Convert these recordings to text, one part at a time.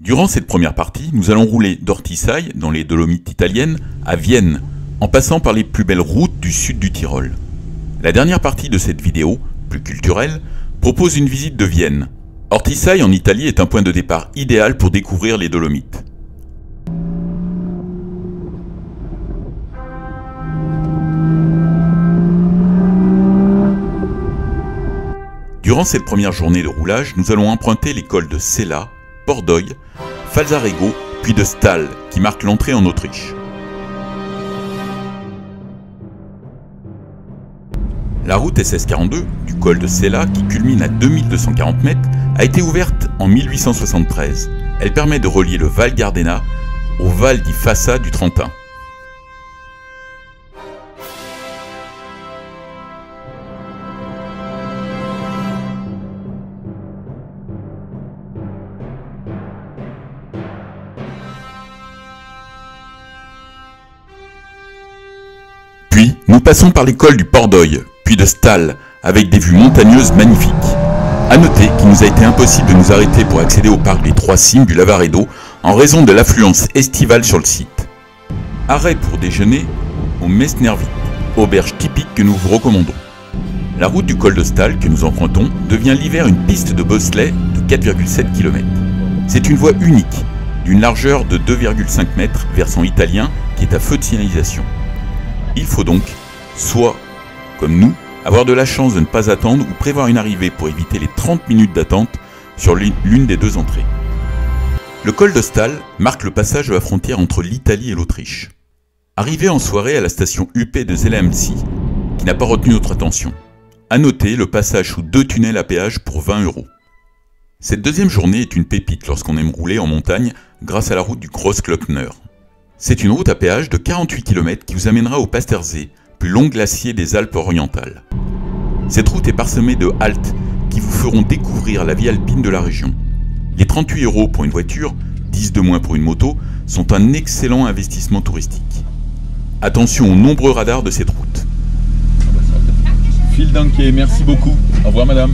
Durant cette première partie, nous allons rouler d'Ortisai, dans les Dolomites italiennes, à Vienne, en passant par les plus belles routes du sud du Tyrol. La dernière partie de cette vidéo, plus culturelle, propose une visite de Vienne. Ortisai en Italie est un point de départ idéal pour découvrir les Dolomites. Durant cette première journée de roulage, nous allons emprunter les cols de Sella, Pordoi, Falzarego, puis de Stall, qui marquent l'entrée en Autriche. La route SS42, du col de Sella, qui culmine à 2240 mètres, a été ouverte en 1873. Elle permet de relier le Val Gardena au Val di Fassa du Trentin. Puis, nous passons par les cols du Pordoi, puis de Stall, avec des vues montagneuses magnifiques. A noter qu'il nous a été impossible de nous arrêter pour accéder au parc des Trois Cimes du Lavaredo en raison de l'affluence estivale sur le site. Arrêt pour déjeuner au Messnervit, auberge typique que nous vous recommandons. La route du col de Stall que nous empruntons devient l'hiver une piste de bobsleigh de 4,7 km. C'est une voie unique, d'une largeur de 2,5 mètres, versant italien, qui est à feu de signalisation. Il faut donc, soit, comme nous, avoir de la chance de ne pas attendre ou prévoir une arrivée pour éviter les 30 minutes d'attente sur l'une des deux entrées. Le col de Stall marque le passage de la frontière entre l'Italie et l'Autriche. Arrivé en soirée à la station UP de Zellamsi, qui n'a pas retenu notre attention. A noter le passage sous 2 tunnels à péage pour 20 €. Cette deuxième journée est une pépite lorsqu'on aime rouler en montagne grâce à la route du Großglockner. C'est une route à péage de 48 km qui vous amènera au Pastersee, plus long glacier des Alpes orientales. Cette route est parsemée de haltes qui vous feront découvrir la vie alpine de la région. Les 38 € pour une voiture, 10 de moins pour une moto, sont un excellent investissement touristique. Attention aux nombreux radars de cette route. Vielen Dank, merci beaucoup. Au revoir madame.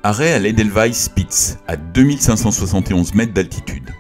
Arrêt à l'Edelweiss Spitz, à 2571 mètres d'altitude.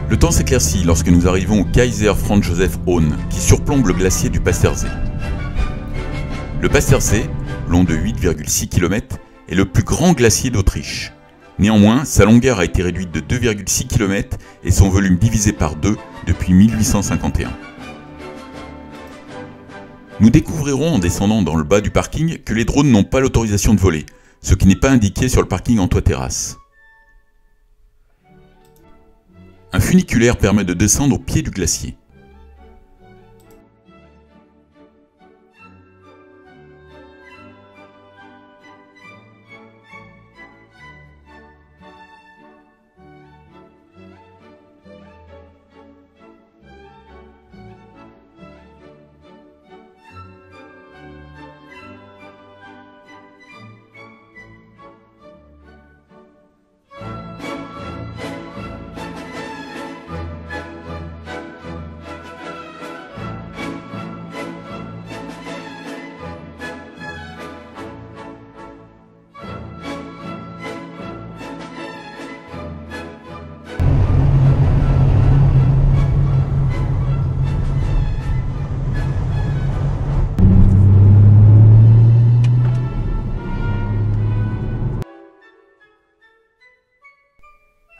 Le temps s'éclaircit lorsque nous arrivons au Kaiser Franz Joseph Höhn, qui surplombe le glacier du Pastersee. Le Pastersee, long de 8,6 km, est le plus grand glacier d'Autriche. Néanmoins, sa longueur a été réduite de 2,6 km et son volume divisé par 2 depuis 1851. Nous découvrirons en descendant dans le bas du parking que les drones n'ont pas l'autorisation de voler, ce qui n'est pas indiqué sur le parking en toit-terrasse. Un funiculaire permet de descendre au pied du glacier.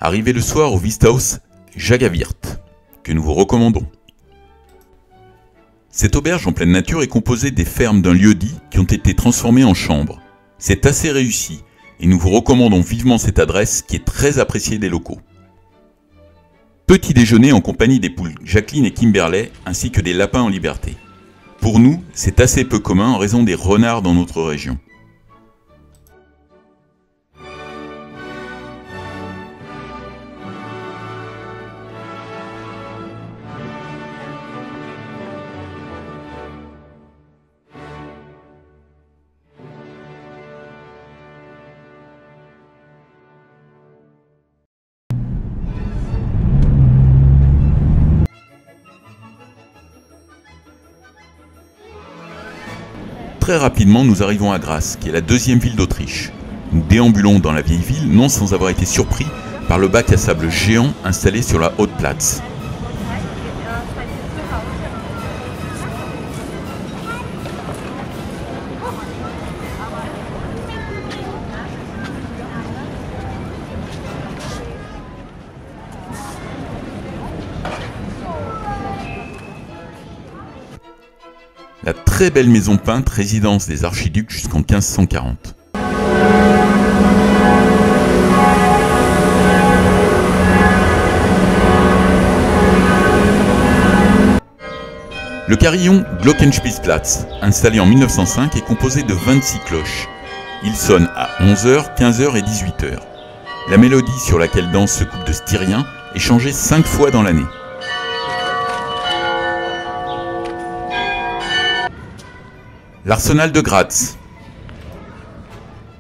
Arrivé le soir au Wisthaus Jagavirt, que nous vous recommandons. Cette auberge en pleine nature est composée des fermes d'un lieu-dit qui ont été transformées en chambres. C'est assez réussi et nous vous recommandons vivement cette adresse qui est très appréciée des locaux. Petit déjeuner en compagnie des poules Jacqueline et Kimberley ainsi que des lapins en liberté. Pour nous, c'est assez peu commun en raison des renards dans notre région. Très rapidement, nous arrivons à Graz, qui est la deuxième ville d'Autriche. Nous déambulons dans la vieille ville, non sans avoir été surpris par le bac à sable géant installé sur la Haute Platz. La très belle maison peinte, résidence des archiducs jusqu'en 1540. Le carillon Glockenspitzplatz, installé en 1905, est composé de 26 cloches. Il sonne à 11h, 15h et 18h. La mélodie sur laquelle danse ce couple de Styriens est changée 5 fois dans l'année. L'arsenal de Graz.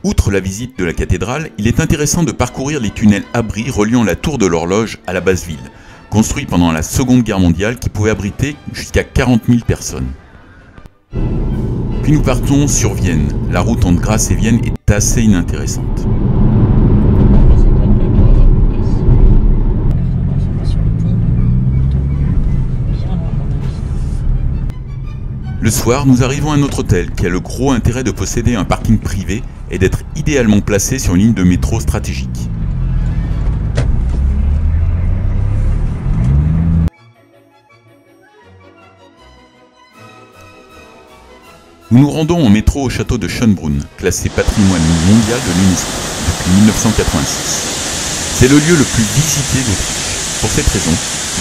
Outre la visite de la cathédrale, il est intéressant de parcourir les tunnels abris reliant la tour de l'horloge à la basse ville, construit pendant la Seconde Guerre mondiale qui pouvait abriter jusqu'à 40 000 personnes. Puis nous partons sur Vienne. La route entre Graz et Vienne est assez inintéressante. Le soir, nous arrivons à notre hôtel qui a le gros intérêt de posséder un parking privé et d'être idéalement placé sur une ligne de métro stratégique. Nous nous rendons en métro au château de Schönbrunn, classé patrimoine mondial de l'UNESCO depuis 1986. C'est le lieu le plus visité d'Autriche. Pour cette raison,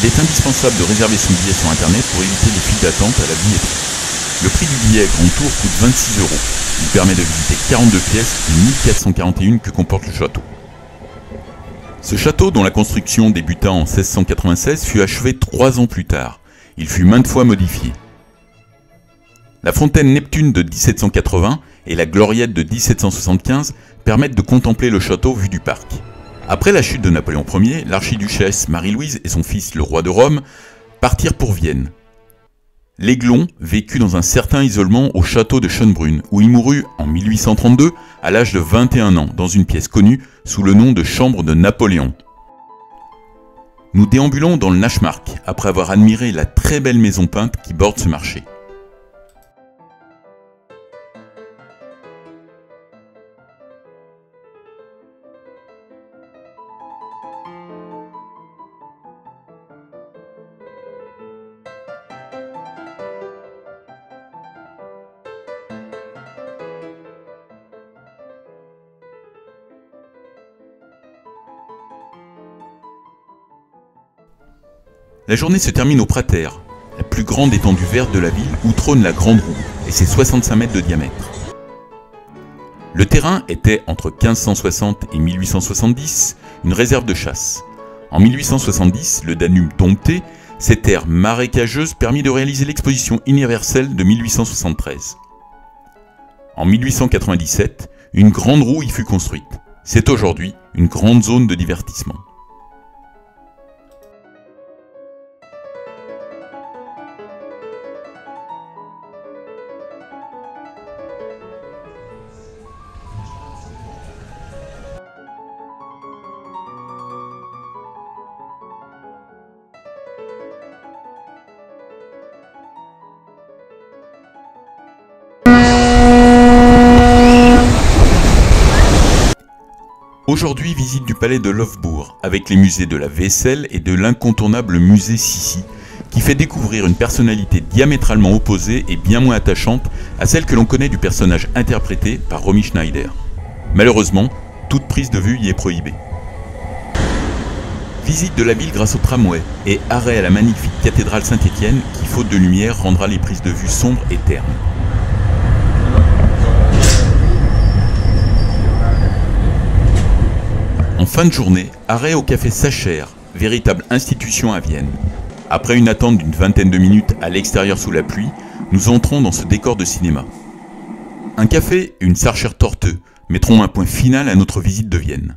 il est indispensable de réserver son billet sur internet pour éviter les files d'attente à la billetterie. Le prix du billet grand tour coûte 26 €. Il permet de visiter 42 pièces des 1441 que comporte le château. Ce château, dont la construction débuta en 1696, fut achevé 3 ans plus tard. Il fut maintes fois modifié. La fontaine Neptune de 1780 et la gloriette de 1775 permettent de contempler le château vu du parc. Après la chute de Napoléon Ier, l'archiduchesse Marie-Louise et son fils le roi de Rome partirent pour Vienne. L'Aiglon vécut dans un certain isolement au château de Schönbrunn, où il mourut en 1832 à l'âge de 21 ans, dans une pièce connue sous le nom de chambre de Napoléon. Nous déambulons dans le Naschmark, après avoir admiré la très belle maison peinte qui borde ce marché. La journée se termine au Prater, la plus grande étendue verte de la ville où trône la Grande Roue et ses 65 mètres de diamètre. Le terrain était, entre 1560 et 1870, une réserve de chasse. En 1870, le Danube dompté, cette terre marécageuse permit de réaliser l'exposition universelle de 1873. En 1897, une grande roue y fut construite. C'est aujourd'hui une grande zone de divertissement. Aujourd'hui, visite du palais de Löfbourg, avec les musées de la vaisselle et de l'incontournable musée Sissi, qui fait découvrir une personnalité diamétralement opposée et bien moins attachante à celle que l'on connaît du personnage interprété par Romy Schneider. Malheureusement, toute prise de vue y est prohibée. Visite de la ville grâce au tramway et arrêt à la magnifique cathédrale Saint-Étienne qui, faute de lumière, rendra les prises de vue sombres et ternes. En fin de journée, arrêt au café Sacher, véritable institution à Vienne. Après une attente d'une vingtaine de minutes à l'extérieur sous la pluie, nous entrons dans ce décor de cinéma. Un café et une Sacher Torte mettront un point final à notre visite de Vienne.